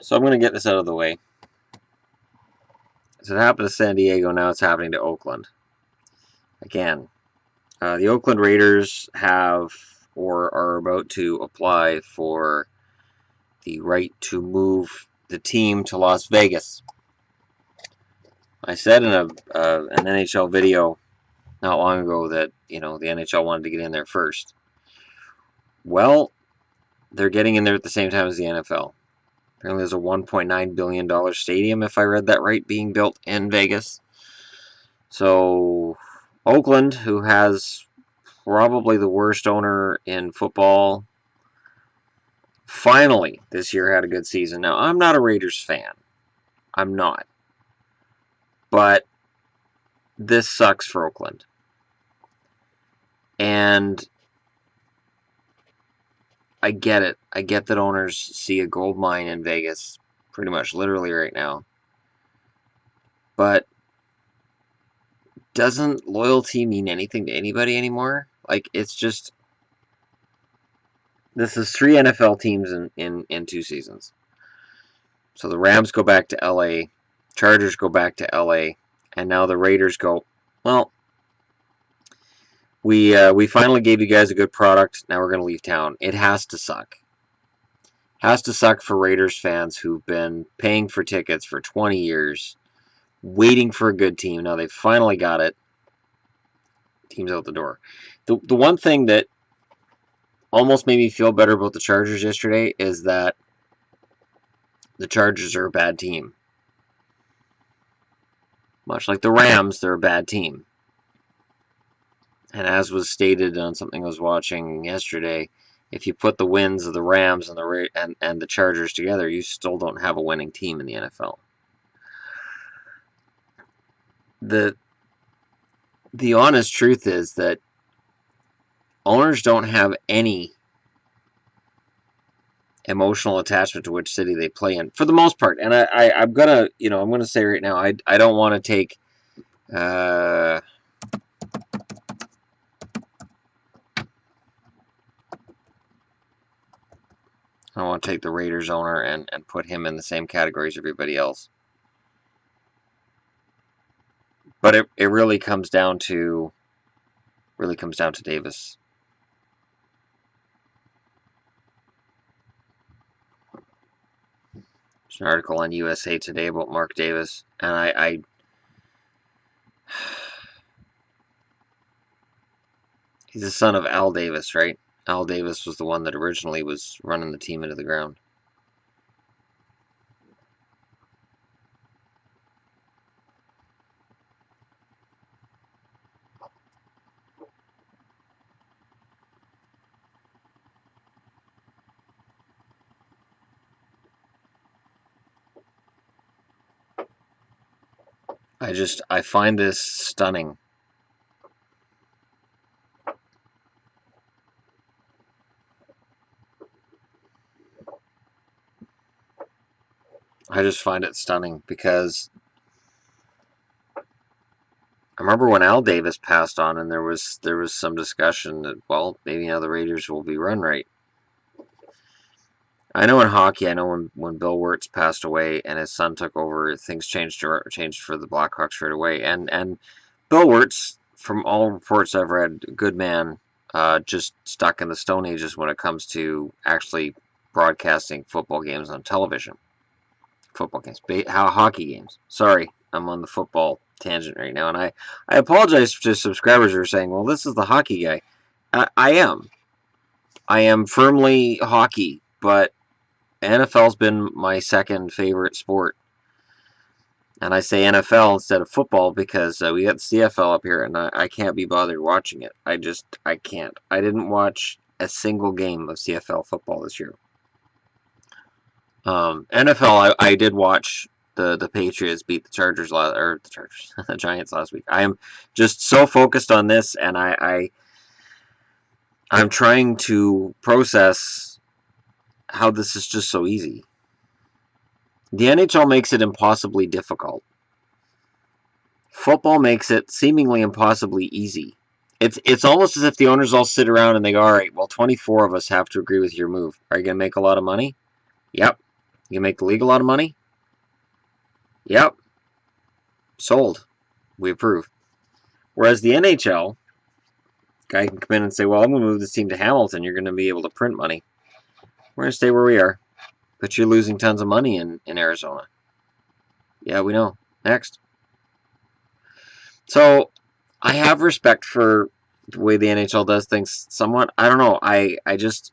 So I'm going to get this out of the way. So it happened to San Diego, now it's happening to Oakland. Again, the Oakland Raiders have or are about to apply for the right to move the team to Las Vegas. I said in an NHL video not long ago that, the NHL wanted to get in there first. Well, they're getting in there at the same time as the NFL. Apparently there's a $1.9 billion stadium, if I read that right, being built in Vegas. So Oakland, who has probably the worst owner in football, finally this year had a good season. Now, I'm not a Raiders fan. I'm not. But this sucks for Oakland. And I get it. I get that owners see a gold mine in Vegas pretty much literally right now. But doesn't loyalty mean anything to anybody anymore? Like, it's just... This is 3 NFL teams in 2 seasons. So the Rams go back to LA, Chargers go back to LA, and now the Raiders go, well, we finally gave you guys a good product, now we're going to leave town. It has to suck. Has to suck for Raiders fans who've been paying for tickets for 20 years, waiting for a good team. Now they've finally got it. Team's out the door. The one thing that almost made me feel better about the Chargers yesterday is that the Chargers are a bad team. Much like the Rams, they're a bad team. And as was stated on something I was watching yesterday, if you put the wins of the Rams and the Chargers together, you still don't have a winning team in the NFL. The honest truth is that owners don't have any emotional attachment to which city they play in, for the most part. And I'm gonna say right now, I don't want to take I don't want to take the Raiders owner and put him in the same category as everybody else. But it really comes down to Davis. There's an article on USA Today about Mark Davis, and he's the son of Al Davis, right? Al Davis was the one that originally was running the team into the ground. I find this stunning. I just find it stunning because I remember when Al Davis passed on, and there was some discussion that, well, maybe now the Raiders will be run right. I know in hockey, I know when Bill Wirtz passed away and his son took over, things changed for the Blackhawks right away. And Bill Wirtz, from all reports I've read, good man, just stuck in the Stone Ages when it comes to actually broadcasting football games on television. Football games, hockey games. Sorry, I'm on the football tangent right now, and I apologize to subscribers who are saying, well, this is the hockey guy. I am firmly hockey, but NFL's been my second favorite sport. And I say NFL instead of football because we got the CFL up here, and I can't be bothered watching it. I can't. I didn't watch a single game of CFL football this year. NFL, I did watch the Patriots beat the Chargers the Giants last week. I am just so focused on this, and I'm trying to process how this is just so easy. The NHL makes it impossibly difficult. Football makes it seemingly impossibly easy. It's almost as if the owners all sit around and they go, all right, well, 24 of us have to agree with your move. Are you going to make a lot of money? Yep. You make the league a lot of money? Yep. Sold. We approve. Whereas the NHL, guy can come in and say, well, I'm going to move this team to Hamilton. You're going to be able to print money. We're going to stay where we are. But you're losing tons of money in Arizona. Yeah, we know. Next. So, I have respect for the way the NHL does things somewhat. I don't know. I just...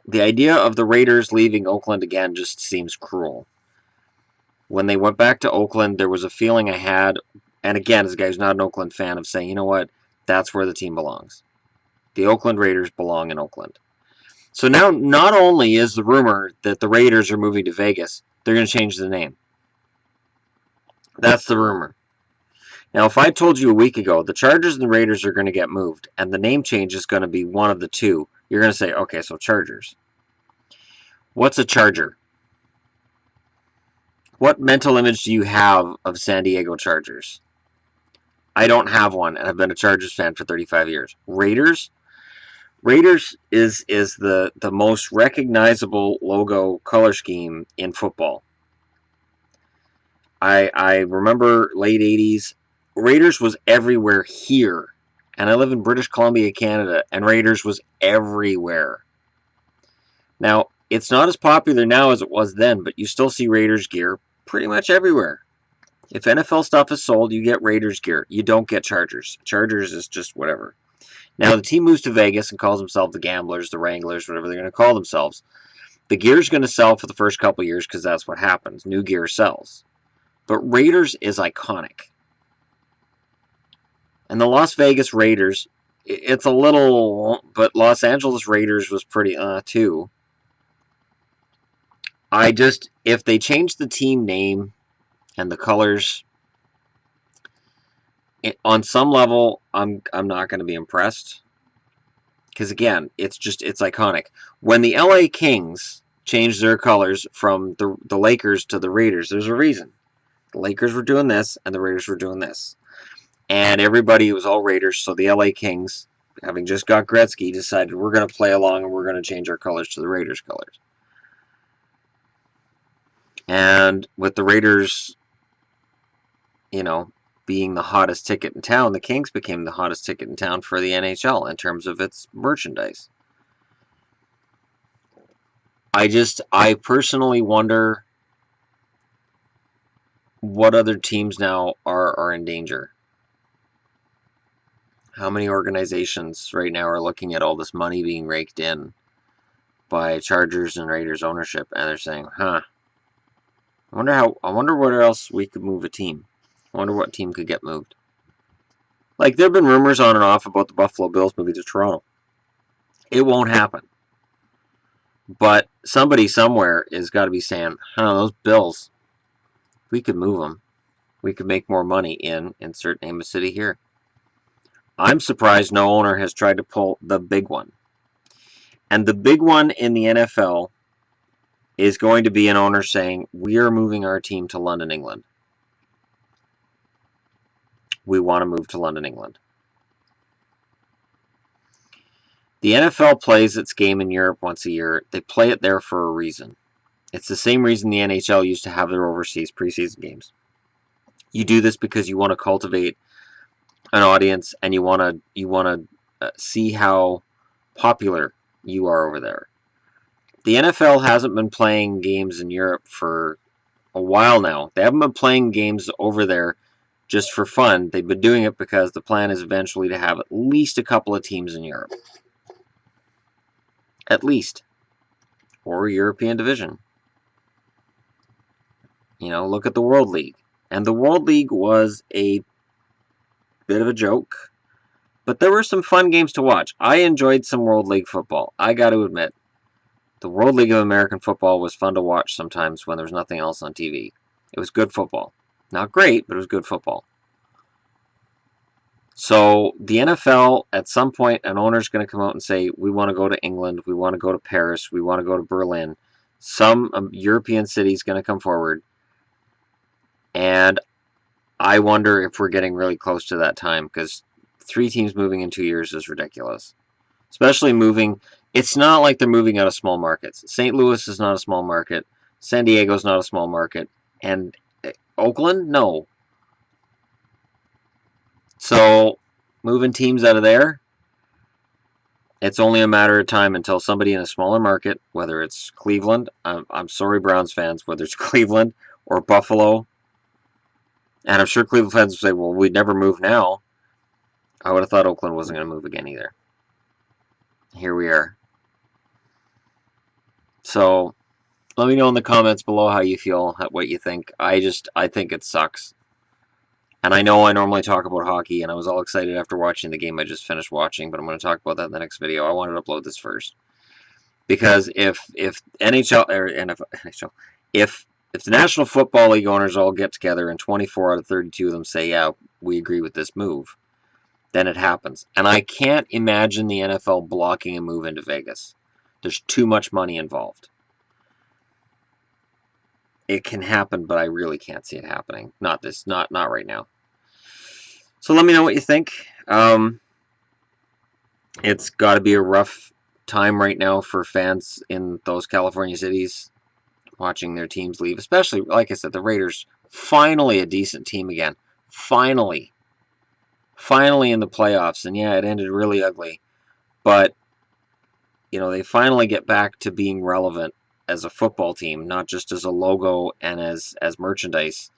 The idea of the Raiders leaving Oakland again just seems cruel. When they went back to Oakland, there was a feeling I had, and again, as a guy who's not an Oakland fan, of saying, you know what, that's where the team belongs. The Oakland Raiders belong in Oakland. So now, not only is the rumor that the Raiders are moving to Vegas, they're going to change the name. That's the rumor. Now, if I told you a week ago the Chargers and the Raiders are going to get moved, and the name change is going to be one of the two, you're going to say, okay, so Chargers. What's a Charger? What mental image do you have of San Diego Chargers? I don't have one, and I've been a Chargers fan for 35 years. Raiders? Raiders is the most recognizable logo color scheme in football. I remember late 80s. Raiders was everywhere here. And I live in British Columbia, Canada, and Raiders was everywhere. Now, it's not as popular now as it was then, but you still see Raiders gear pretty much everywhere. If NFL stuff is sold, you get Raiders gear. You don't get Chargers. Chargers is just whatever. Now, the team moves to Vegas and calls themselves the Gamblers, the Wranglers, whatever they're going to call themselves. The gear is going to sell for the first couple years because that's what happens. New gear sells. But Raiders is iconic. And the Las Vegas Raiders, it's a little... But Los Angeles Raiders was pretty, too. If they change the team name and the colors, on some level, I'm not going to be impressed. Because again, it's iconic. When the LA Kings changed their colors from the Lakers to the Raiders, there's a reason. The Lakers were doing this, and the Raiders were doing this. And everybody was all Raiders, so the LA Kings, having just got Gretzky, decided we're going to play along and we're going to change our colors to the Raiders colors. And with the Raiders, being the hottest ticket in town, the Kings became the hottest ticket in town for the NHL in terms of its merchandise. I personally wonder what other teams now are in danger. How many organizations right now are looking at all this money being raked in by Chargers and Raiders ownership, and they're saying, I wonder where else we could move a team. I wonder what team could get moved. Like, there have been rumors on and off about the Buffalo Bills moving to Toronto. It won't happen. But somebody somewhere has got to be saying, those Bills, we could move them. We could make more money in insert name of city here. I'm surprised no owner has tried to pull the big one. And the big one in the NFL is going to be an owner saying, we are moving our team to London, England. We want to move to London, England. The NFL plays its game in Europe once a year. They play it there for a reason. It's the same reason the NHL used to have their overseas preseason games. You do this because you want to cultivate an audience and you want to see how popular you are over there. The NFL hasn't been playing games in Europe for a while now. They haven't been playing games over there just for fun. They've been doing it because the plan is eventually to have at least a couple of teams in Europe. At least. Or a European division. Look at the World League. And the World League was a bit of a joke. But there were some fun games to watch. I enjoyed some World League football. I got to admit. The World League of American Football was fun to watch sometimes when there was nothing else on TV. It was good football. Not great, but it was good football. So the NFL, at some point, an owner's going to come out and say, we want to go to England, we want to go to Paris, we want to go to Berlin. Some European city's going to come forward. And I wonder if we're getting really close to that time, because 3 teams moving in 2 years is ridiculous. Especially moving... It's not like they're moving out of small markets. St. Louis is not a small market. San Diego's not a small market. And Oakland? No. So, moving teams out of there, it's only a matter of time until somebody in a smaller market, whether it's Cleveland, I'm sorry, Browns fans, whether it's Cleveland or Buffalo, and I'm sure Cleveland fans will say, well, we'd never move now. I would have thought Oakland wasn't going to move again either. Here we are. So, let me know in the comments below how you feel, what you think. I think it sucks. And I know I normally talk about hockey, and I was all excited after watching the game I just finished watching, but I'm going to talk about that in the next video. I wanted to upload this first. Because if NHL, or NHL, if the National Football League owners all get together and 24 out of 32 of them say, yeah, we agree with this move, then it happens. And I can't imagine the NFL blocking a move into Vegas. There's too much money involved. It can happen, but I really can't see it happening. Not right now. So let me know what you think. It's got to be a rough time right now for fans in those California cities watching their teams leave. Especially, like I said, the Raiders, finally a decent team again. Finally in the playoffs. And yeah, it ended really ugly. But, you know, they finally get back to being relevant as a football team, not just as a logo and as merchandise.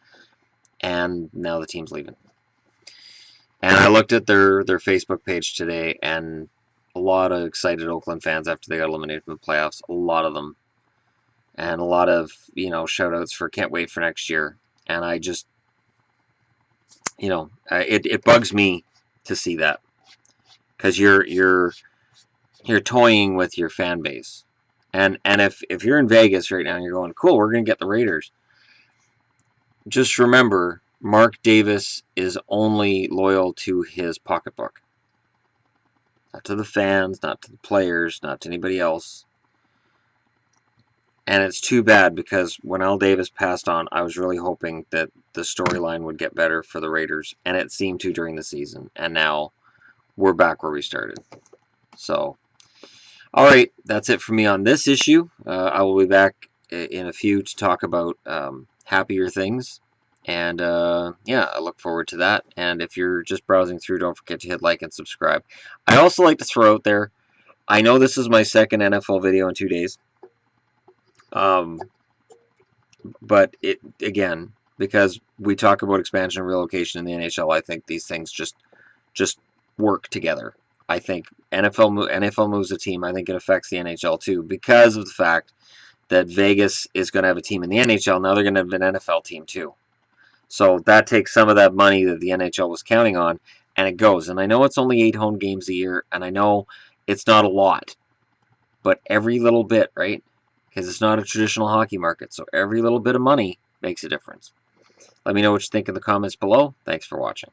And now the team's leaving. And I looked at their Facebook page today, and a lot of excited Oakland fans after they got eliminated from the playoffs. A lot of them. And a lot of, you know, shout-outs for can't wait for next year. And I just, you know, it bugs me to see that. Because you're toying with your fan base. And if you're in Vegas right now and you're going, cool, we're going to get the Raiders. Just remember, Mark Davis is only loyal to his pocketbook. Not to the fans, not to the players, not to anybody else. And it's too bad because when Al Davis passed on, I was really hoping that the storyline would get better for the Raiders. And it seemed to during the season. And now we're back where we started. So, alright, that's it for me on this issue. I will be back in a few to talk about happier things. And, yeah, I look forward to that. And if you're just browsing through, don't forget to hit like and subscribe. I also like to throw out there, I know this is my second NFL video in 2 days. But again, because we talk about expansion and relocation in the NHL, I think these things just work together. I think NFL moves a team. I think it affects the NHL too, because of the fact that Vegas is going to have a team in the NHL. Now they're going to have an NFL team too. So that takes some of that money that the NHL was counting on, and it goes. And I know it's only 8 home games a year, and I know it's not a lot, but every little bit, right? Because it's not a traditional hockey market, so every little bit of money makes a difference. Let me know what you think in the comments below. Thanks for watching.